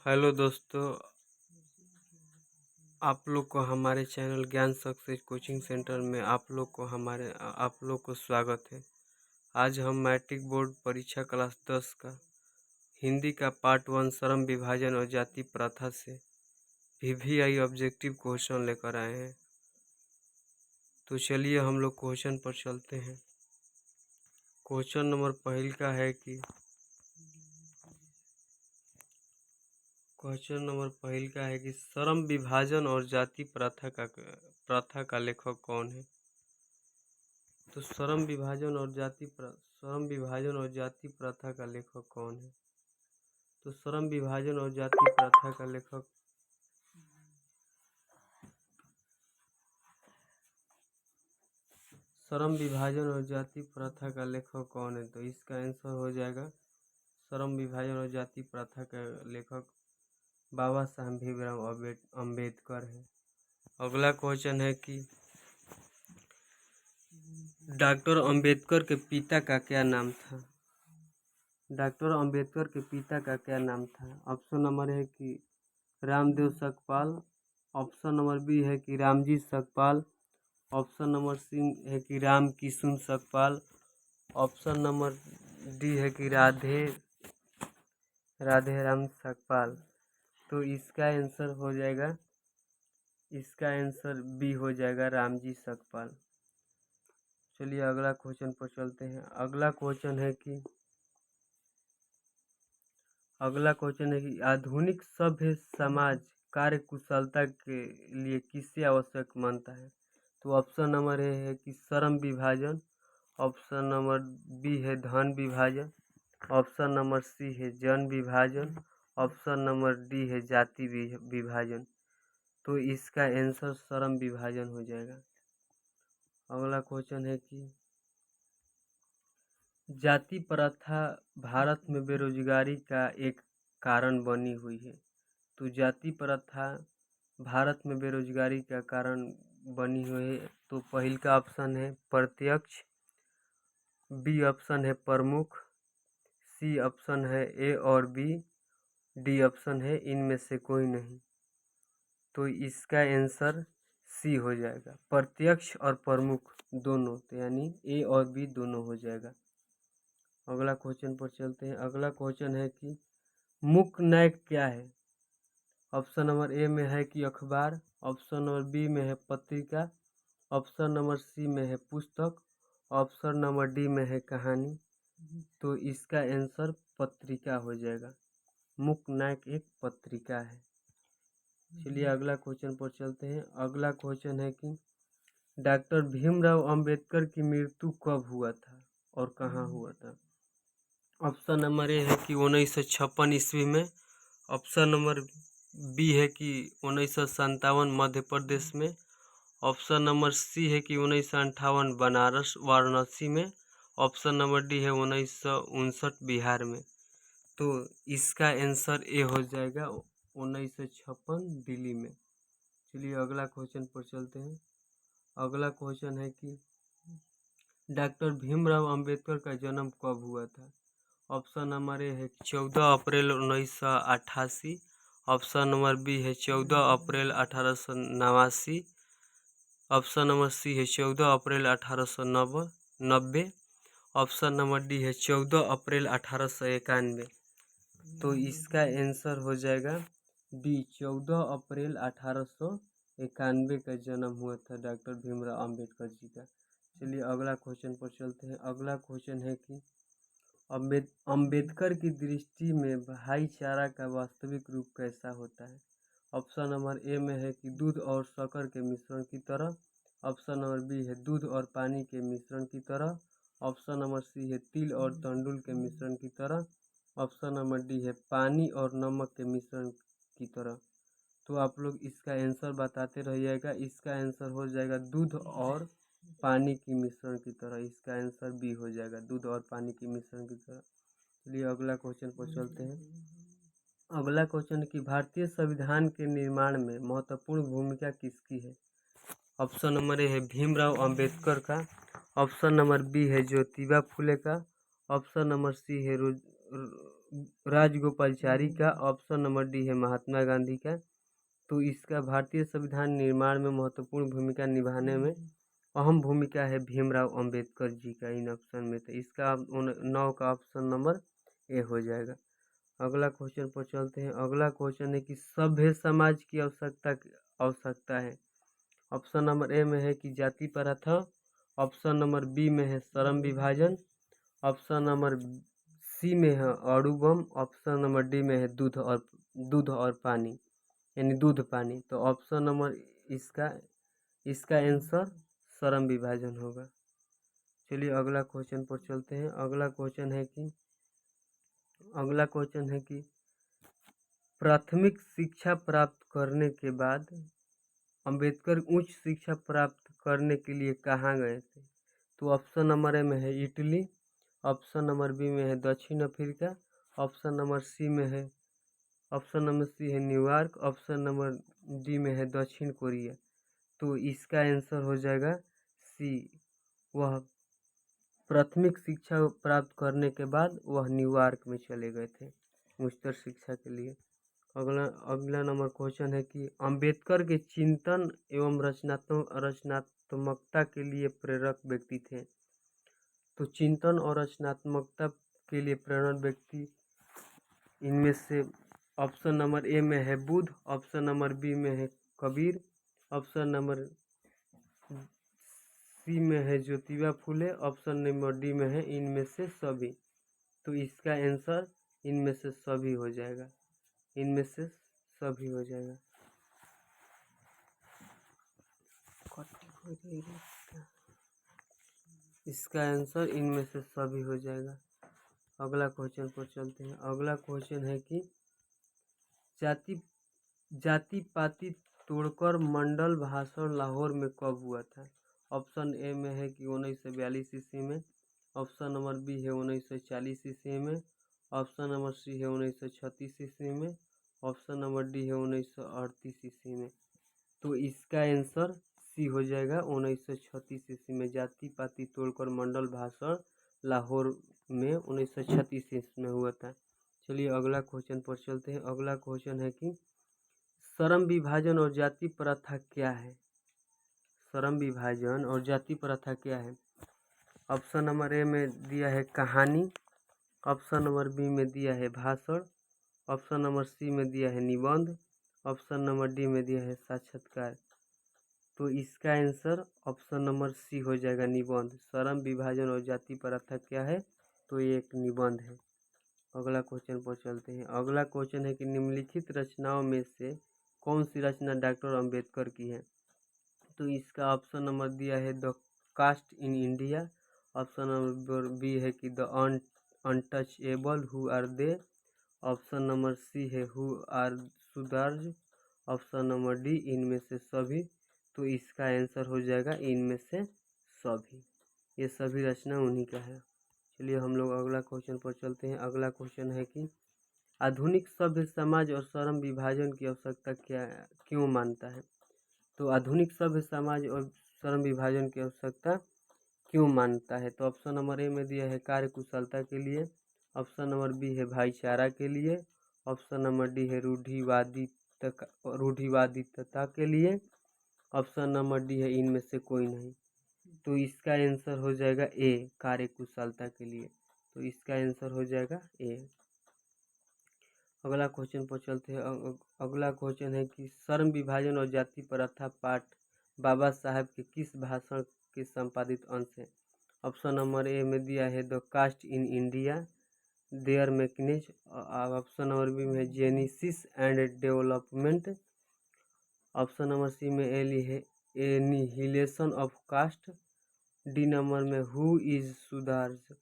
Hello दोस्तों, आप लोग को हमारे चैनल ज्ञान सक्सेस कोचिंग सेंटर में आप लोग को स्वागत है। आज हम मैट्रिक बोर्ड परीक्षा क्लास 10 का हिंदी का पार्ट 1 श्रम विभाजन और जाति प्रथा से वीवीआई ऑब्जेक्टिव क्वेश्चन लेकर आए हैं। तो चलिए हम लोग क्वेश्चन पर चलते हैं। क्वेश्चन नंबर पहल का है कि श्रम विभाजन और जाति प्रथा का लेखक कौन है। तो श्रम विभाजन और जाति प्रथा का लेखक कौन है। तो श्रम विभाजन और जाति प्रथा का लेखक कौन है। तो इसका आंसर हो जाएगा श्रम विभाजन और जाति प्रथा का लेखक बाबा साहब भीमराव अम्बेडकर है। अगला क्वेश्चन है कि डॉक्टर अंबेडकर के पिता का क्या नाम था। ऑप्शन नंबर है कि Ramdev Sakpal, option number B है कि Ramji Sakpal, option number C है कि Ram Kishun Sakpal, option number D है कि राधे राम सकपाल। तो इसका आंसर बी हो जाएगा रामजी सकपाल। चलिए अगला क्वेश्चन पर चलते हैं। अगला क्वेश्चन है कि आधुनिक सभ्य समाज कार्य कुशलता के लिए किसे आवश्यक मानता है। तो ऑप्शन नंबर ए है कि श्रम विभाजन, ऑप्शन नंबर बी है धन विभाजन, ऑप्शन नंबर सी है जन विभाजन, ऑप्शन नंबर डी है जाति विभाजन। तो इसका आंसर श्रम विभाजन हो जाएगा। अगला क्वेश्चन है कि जाति प्रथा भारत में बेरोजगारी का एक कारण बनी हुई है। तो जाति प्रथा भारत में बेरोजगारी का कारण बनी हुई है। तो पहल का ऑप्शन है प्रत्यक्ष, बी ऑप्शन है प्रमुख, सी ऑप्शन है ए और बी, डी ऑप्शन है इनमें से कोई नहीं। तो इसका आंसर सी हो जाएगा, प्रत्यक्ष और प्रमुख दोनों, तो यानी ए और बी दोनों हो जाएगा। अगला क्वेश्चन पर चलते हैं। अगला क्वेश्चन है कि मूक नायक क्या है। ऑप्शन नंबर ए में है कि अखबार, ऑप्शन नंबर बी में है पत्रिका, ऑप्शन नंबर सी में है पुस्तक, ऑप्शन नंबर डी में है कहानी। तो इसका आंसर पत्रिका हो जाएगा। मूक नायक एक पत्रिका है। चलिए अगला क्वेश्चन पर चलते हैं। अगला क्वेश्चन है कि डॉक्टर भीमराव अंबेडकर की मृत्यु कब हुआ था और कहाँ हुआ था। ऑप्शन नंबर ए है कि 1956 ईस्वी में, ऑप्शन नंबर बी है कि 1957 मध्य प्रदेश में, ऑप्शन नंबर सी है कि 1958 बनारस वाराणसी में, ऑप्शन नंबर डी है 1959 बिहार में। तो इसका आंसर ए हो जाएगा 1956 दिल्ली में। चलिए अगला क्वेश्चन पर चलते हैं। अगला क्वेश्चन है कि डॉक्टर भीमराव अंबेडकर का जन्म कब हुआ था। ऑप्शन नंबर ए है 14 अप्रैल 1988, ऑप्शन नंबर बी है 14 अप्रैल 1889, ऑप्शन नंबर सी है 14 अप्रैल 1890, ऑप्शन नंबर डी है 14 अप्रैल 1891। तो इसका आंसर हो जाएगा डी, 14 अप्रैल 1891 का जन्म हुआ था डॉक्टर भीमराव अंबेडकर जी का। चलिए अगला क्वेश्चन पर चलते हैं। अगला क्वेश्चन है कि अंबेडकर की दृष्टि में भाईचारा का वास्तविक रूप कैसा होता है। ऑप्शन नंबर ए में है कि दूध और शक्कर के मिश्रण की तरह, ऑप्शन नंबर बी है दूध और पानी के मिश्रण की तरह, ऑप्शन नंबर सी है तिल और तंडुल के मिश्रण की तरह, ऑप्शन नंबर डी है पानी और नमक के मिश्रण की तरह। तो आप लोग इसका आंसर बताते रहिएगा। इसका आंसर हो जाएगा दूध और पानी की मिश्रण की तरह। इसका आंसर बी हो जाएगा, दूध और पानी की मिश्रण की तरह। चलिए अगला क्वेश्चन पर चलते हैं। अगला क्वेश्चन है कि भारतीय संविधान के निर्माण में महत्वपूर्ण भूमिका किसकी है। ऑप्शन नंबर ए है भीमराव अंबेडकर का, ऑप्शन नंबर बी है ज्योतिबा फुले का, ऑप्शन नंबर सी है राजगोपालचारी का। ऑप्शन नंबर डी है महात्मा गांधी का। तो इसका भारतीय संविधान निर्माण में महत्वपूर्ण भूमिका निभाने में अहम भूमिका है भीमराव अंबेडकर जी का इन ऑप्शन में। तो इसका 9 का ऑप्शन नंबर ए हो जाएगा। अगला क्वेश्चन पर चलते हैं। अगला क्वेश्चन है कि सभ्य समाज की आवश्यकता है। ऑप्शन नंबर ए में है कि जाति प्रथा। ऑप्शन नंबर बी में है श्रम विभाजन। ऑप्शन नंबर सी में है अणुबम। ऑप्शन नंबर डी में है दूध और पानी, यानी दूध पानी। तो ऑप्शन नंबर इसका आंसर श्रम विभाजन होगा। चलिए अगला क्वेश्चन पर चलते हैं। अगला क्वेश्चन है कि प्राथमिक शिक्षा प्राप्त करने के बाद अंबेडकर उच्च शिक्षा प्राप्त करने के लिए कहाँ गए थे? तो ऑप्शन नंबर ए में है इटली। ऑप्शन नंबर बी में है दक्षिण अफ्रीका। ऑप्शन नंबर सी है न्यूयॉर्क। ऑप्शन नंबर डी में है दक्षिण कोरिया। तो इसका आंसर हो जाएगा सी। वह प्राथमिक शिक्षा प्राप्त करने के बाद वह न्यूयॉर्क में चले गए थे उच्चतर शिक्षा के लिए। अगला नंबर क्वेश्चन है कि अंबेडकर के चिंतन एवं रचनात्मकता के लिए प्रेरक व्यक्ति थे। तो चिंतन और रचनात्मकता के लिए प्रेरक व्यक्ति इनमें से ऑप्शन नंबर ए में है बुद्ध। ऑप्शन नंबर बी में है कबीर। ऑप्शन नंबर सी में है Jyotiba Phule. Option number D में है इनमें से सभी। तो इसका आंसर इनमें से सभी हो जाएगा। इनमें से सभी हो जाएगा। इसका आंसर इनमें से सभी हो जाएगा। अगला क्वेश्चन पर चलते हैं। अगला क्वेश्चन है कि जाति पाति तोड़कर मंडल भाषण लाहौर में कब हुआ था? ऑप्शन ए में है कि 1942 ईस्वी में। ऑप्शन नंबर बी है 1940 ईस्वी में। ऑप्शन नंबर सी है 1936 ईस्वी में। ऑप्शन नंबर डी है 1938 ईस्वी में। तो इसका आंसर सी हो जाएगा 1936 ईस्वी में। जाति पाति तोड़कर मंडल भाषण लाहौर में 1936 ईस्वी में हुआ था। चलिए अगला क्वेश्चन पर चलते हैं। अगला क्वेश्चन है कि श्रम विभाजन और जाति प्रथा क्या है? श्रम विभाजन और जाति प्रथा क्या है? ऑप्शन नंबर ए में दिया है कहानी। ऑप्शन नंबर बी में दिया है भाषण। ऑप्शन नंबर सी में दिया है निबंध। ऑप्शन नंबर डी में दिया है साक्षात्कार। तो इसका आंसर ऑप्शन नंबर सी हो जाएगा निबंध। श्रम विभाजन और जाति प्रथा क्या है? तो ये एक निबंध है। अगला क्वेश्चन पर चलते हैं। अगला क्वेश्चन है कि निम्नलिखित रचनाओं में से कौन सी रचना डॉक्टर अंबेडकर की है? तो इसका ऑप्शन नंबर दिया है the caste in India. Option number B है कि the untouchable who are they. Option number C है who are Shudras. Option number D इनमें से सभी। तो इसका आंसर हो जाएगा इनमें से सभी। ये सभी रचना उन्हीं का है। चलिए हम लोग अगला क्वेश्चन पर चलते हैं। अगला क्वेश्चन है कि आधुनिक सभ्य समाज और श्रम विभाजन की आवश्यकता क्यों मानता है? तो आधुनिक सभ्य समाज और श्रम विभाजन की आवश्यकता क्यों मानता है? तो ऑप्शन नंबर ए में दिया है कार्य कुशलता के लिए। ऑप्शन नंबर बी है भाईचारा के लिए। ऑप्शन नंबर डी है रूढ़िवादिता के लिए। ऑप्शन नंबर डी है इनमें से कोई नहीं। तो इसका आंसर हो जाएगा ए कार्य कुशलता के लिए। तो इसका आंसर हो जाएगा ए। अगला क्वेश्चन पर चलते हैं। अगला क्वेश्चन है कि श्रम विभाजन और जाति प्रथा पाठ बाबा साहब के किस भाषण के संपादित अंश है? ऑप्शन नंबर ए में दिया है the caste in India their mechanism. Option number B में genesis and development. Option number C में annihilation of caste. D number में हु इज सुधार्ज।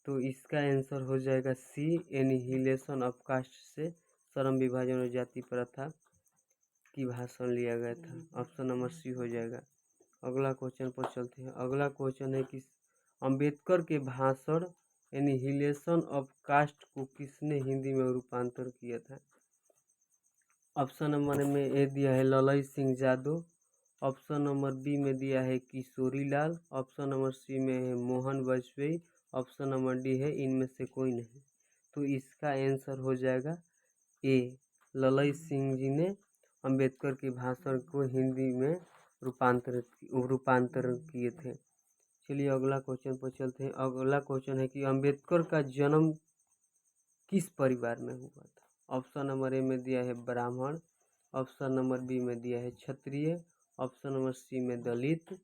तो इसका आंसर हो जाएगा सी एनिहिलेशन ऑफ कास्ट से श्रम विभाजन और जाति प्रथा की भाषण लिया गया था। ऑप्शन नंबर सी हो जाएगा। अगला क्वेश्चन पर चलते हैं। अगला क्वेश्चन है कि अंबेडकर के भाषण एनिहिलेशन ऑफ कास्ट को किसने हिंदी में रूपांतर किया था? ऑप्शन नंबर में ए दिया है Lalai Singh Yadav. Option number B में दिया है Kishori Lal. Option number C में है Mohan Vajpayee. Option number D है इनमें से कोई नहीं। तो इसका आंसर हो जाएगा ए। ललई सिंह जी ने अंबेडकर के भाषण को हिंदी में रूपांतरण किए थे। चलिए अगला क्वेश्चन पर चलते हैं। अगला क्वेश्चन है कि अंबेडकर का जन्म किस परिवार में हुआ था? ऑप्शन नंबर ए में दिया है ब्राह्मण, ऑप्शन नंबर बी में दिया है क्षत्रिय, ऑप्शन नंबर सी में दलित,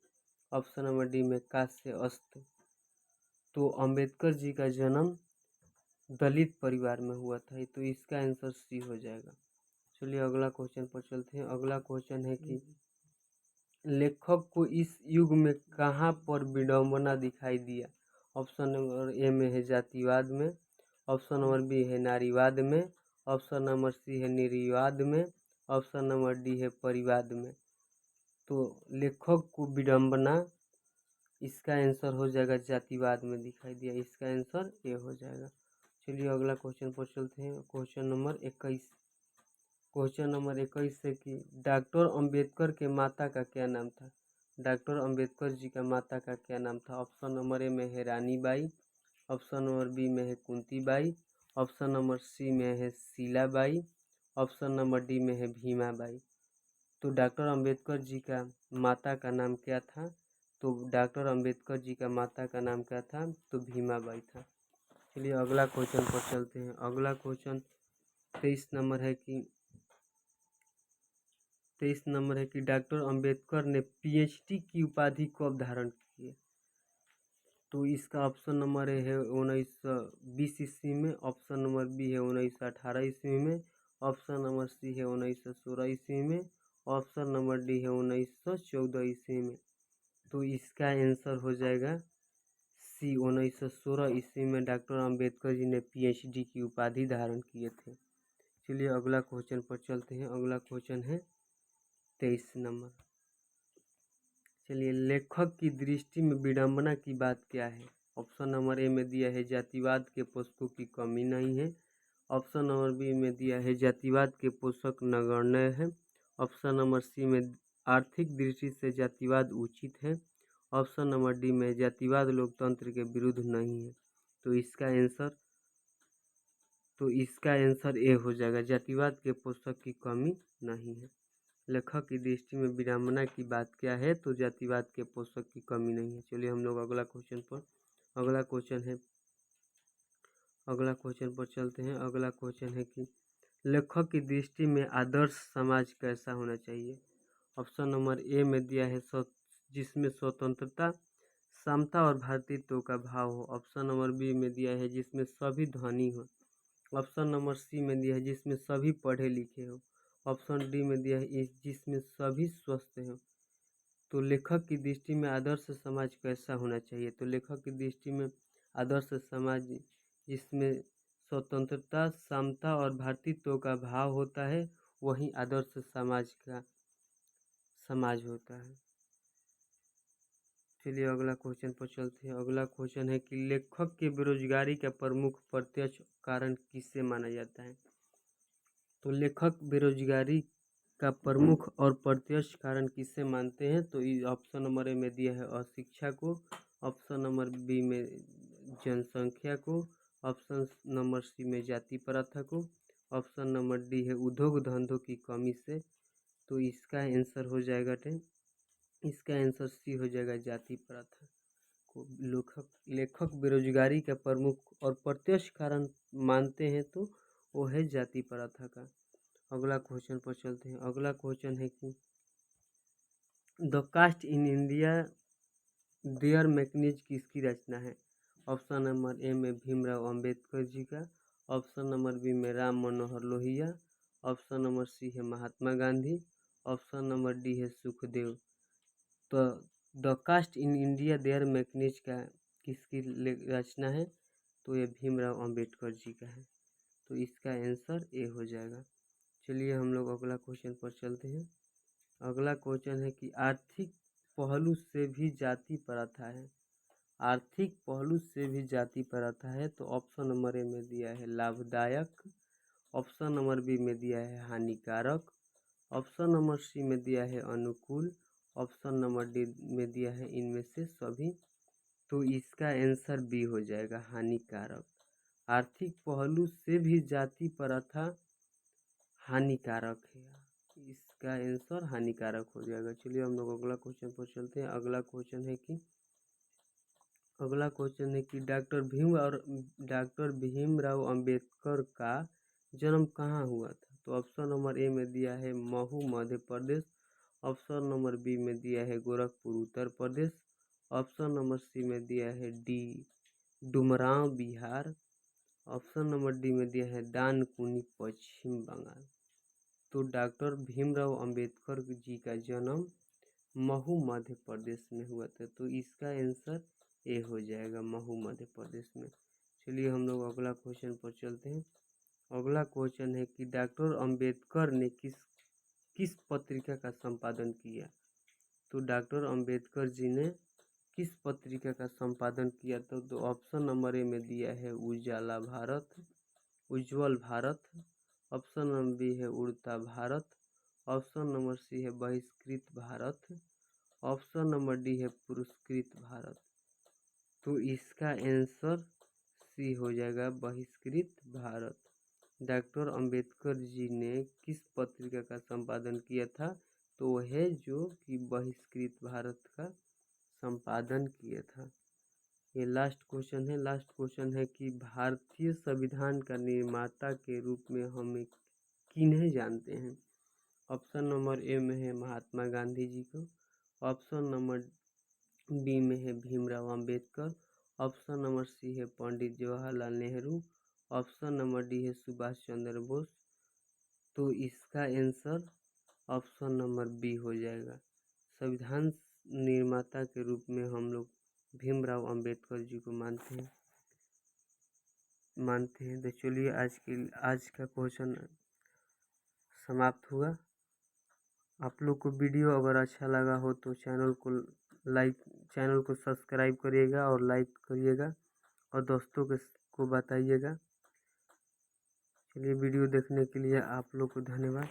ऑप्शन नंबर डी में काश्यस्थ। तो अंबेडकर जी का जन्म दलित परिवार में हुआ था, तो इसका आंसर सी हो जाएगा। चलिए अगला क्वेश्चन पर चलते हैं। अगला क्वेश्चन है कि लेखक को इस युग में कहाँ पर विडंबना दिखाई दिया? ऑप्शन नंबर ए में है जातिवाद में, ऑप्शन नंबर बी है नारीवाद में, ऑप्शन नंबर सी है निर्वाद में, ऑप्शन नंबर डी है परिवाद में। तो लेखक को विडंबना, इसका आंसर हो जाएगा जातिवाद में दिखाई दिया, इसका आंसर ए हो जाएगा। चलिए अगला क्वेश्चन पर चलते हैं। Question number 21। क्वेश्चन नंबर 21 है कि डॉक्टर अंबेडकर के माता का क्या नाम था? डॉक्टर अंबेडकर जी का माता का क्या नाम था? ऑप्शन नंबर ए में है Rani Bai, option number B में है Kunti Bai, option number C में है Sheela Bai, option number D में है भीमा बाई। तो डॉक्टर अंबेडकर जी का माता का नाम क्या था? तो डॉक्टर अंबेडकर जी का माता का नाम क्या था? तो भीमा बाई था। चलिए अगला क्वेश्चन पर चलते हैं। अगला क्वेश्चन 23 नंबर है कि 23 नंबर है कि डॉक्टर अंबेडकर ने पीएचडी की उपाधि कब धारण की है? तो इसका ऑप्शन नंबर ए है 1920 ईस्वी में, ऑप्शन नंबर बी है 1918 ईस्वी में, ऑप्शन नंबर सी है 1916 ईस्वी में, ऑप्शन नंबर डी है 1914 ईस्वी में। तो इसका आंसर हो जाएगा सी, 1916 ईस्वी में डॉक्टर अंबेडकर जी ने पीएचडी की उपाधि धारण किए थे। चलिए अगला क्वेश्चन पर चलते हैं। अगला क्वेश्चन है 23 नंबर। चलिए लेखक की दृष्टि में विडंबना की बात क्या है? ऑप्शन नंबर ए में दिया है जातिवाद के पोषकों की कमी नहीं है, ऑप्शन नंबर बी में दिया है जातिवाद के पोषक नगण्य है, ऑप्शन नंबर सी में आर्थिक दृष्टि से जातिवाद उचित है, ऑप्शन नंबर डी में जातिवाद लोकतंत्र के विरुद्ध नहीं है। तो इसका आंसर ए हो जाएगा, जातिवाद के पोषक की कमी नहीं है। लेखक की दृष्टि में विडंबना की बात क्या है? तो जातिवाद के पोषक की कमी नहीं है। चलिए हम लोग अगला क्वेश्चन पर चलते हैं। अगला क्वेश्चन है कि लेखक की दृष्टि में आदर्श समाज कैसा होना चाहिए? ऑप्शन नंबर ए में दिया है जिसमें स्वतंत्रता, समता और भ्रातृत्व का भाव हो, ऑप्शन नंबर बी में दिया है जिसमें सभी धनी हो, ऑप्शन नंबर सी में दिया है जिसमें सभी पढ़े लिखे हो, ऑप्शन डी में दिया है जिसमें सभी स्वस्थ हो। तो लेखक की दृष्टि में आदर्श समाज कैसा होना चाहिए? तो लेखक की दृष्टि में आदर्श समाज जिसमें स्वतंत्रता, समता और भ्रातृत्व का भाव होता है, वही आदर्श समाज होता है। चलिए अगला क्वेश्चन पर चलते हैं। अगला क्वेश्चन है कि लेखक के बेरोजगारी का प्रमुख प्रत्यक्ष कारण किसे माना जाता है? तो लेखक बेरोजगारी का प्रमुख और प्रत्यक्ष कारण किसे मानते हैं? तो ऑप्शन नंबर ए में दिया है अशिक्षा को, ऑप्शन नंबर बी में जनसंख्या को, ऑप्शन नंबर सी में जाति प्रथा को, ऑप्शन नंबर डी है उद्योग धंधों की कमी से। तो इसका आंसर हो जाएगा इसका आंसर सी हो जाएगा, जाति प्रथा को लेखक बेरोजगारी का प्रमुख और प्रत्यक्ष कारण मानते हैं, तो वो है जाति प्रथा का। अगला क्वेश्चन पर चलते हैं। अगला क्वेश्चन है कि the caste in India their mechanism किसकी रचना है? ऑप्शन नंबर ए में भीमराव अंबेडकर जी का, ऑप्शन नंबर बी में Ram Manohar Lohia, option number C है Mahatma Gandhi, option number D है सुखदेव। तो the caste in India their mechanism का किसकी रचना है? तो ये भीमराव अंबेडकर जी का है। तो इसका आंसर ए हो जाएगा। चलिए हम लोग अगला क्वेश्चन पर चलते हैं। अगला क्वेश्चन है कि आर्थिक पहलू से भी जाति प्रथा है। आर्थिक पहलू से भी जाति प्रथा है। तो ऑप्शन नंबर ए में दिया है लाभदायक, ऑप्शन नंबर बी में दिया है हानिकारक, ऑप्शन नंबर सी में दिया है अनुकूल, ऑप्शन नंबर डी में दिया है इनमें से सभी। तो इसका आंसर बी हो जाएगा, हानिकारक। आर्थिक पहलू से भी जाति प्रथा हानिकारक है। इसका आंसर हानिकारक हो जाएगा। चलिए हम लोग अगला क्वेश्चन पर चलते हैं। अगला क्वेश्चन है कि डॉक्टर भीमराव अंबेडकर का जन्म कहाँ हुआ था? तो ऑप्शन नंबर ए में दिया है Mhow Madhya Pradesh, option number B में दिया है Gorakhpur Uttar Pradesh, option number C में दिया है D Dumraon Bihar, option number D में दिया है दानकुनी पश्चिम बंगाल। तो डॉक्टर भीमराव अंबेडकर जी का जन्म महू मध्य प्रदेश में हुआ था। तो इसका आंसर ए हो जाएगा, महू मध्य प्रदेश में। चलिए हम लोग अगला क्वेश्चन पर चलते हैं। अगला क्वेश्चन है कि डॉक्टर अंबेडकर ने किस पत्रिका का संपादन किया? तो डॉक्टर अंबेडकर जी ने किस पत्रिका का संपादन किया था? तो ऑप्शन नंबर ए में दिया है उजाला भारत, उज्जवल भारत, ऑप्शन नंबर बी है उड़ता भारत, ऑप्शन नंबर सी है बहिष्कृत भारत, ऑप्शन नंबर डी है पुरस्कृत भारत। तो इसका आंसर सी हो जाएगा, बहिष्कृत भारत। डॉक्टर अंबेडकर जी ने किस पत्रिका का संपादन किया था? तो वह है जो कि बहिष्कृत भारत का संपादन किया था। ये लास्ट क्वेश्चन है कि भारतीय संविधान का निर्माता के रूप में हमें किन्हें जानते हैं? ऑप्शन नंबर ए में है महात्मा गांधी जी को, ऑप्शन नंबर बी में है Bhimrao Ambedkar, option number C है Pandit Jawaharlal Nehru, option number D है सुभाष चंद्र बोस। तो इसका आंसर ऑप्शन नंबर बी हो जाएगा। संविधान निर्माता के रूप में हम लोग भीमराव अंबेडकर जी को मानते हैं। तो चलिए आज का क्वेश्चन समाप्त हुआ। आप लोग को वीडियो अगर अच्छा लगा हो तो चैनल को सब्सक्राइब करिएगा और लाइक करिएगा और दोस्तों को बताइएगा। चलिए वीडियो देखने के लिए आप लोग को धन्यवाद।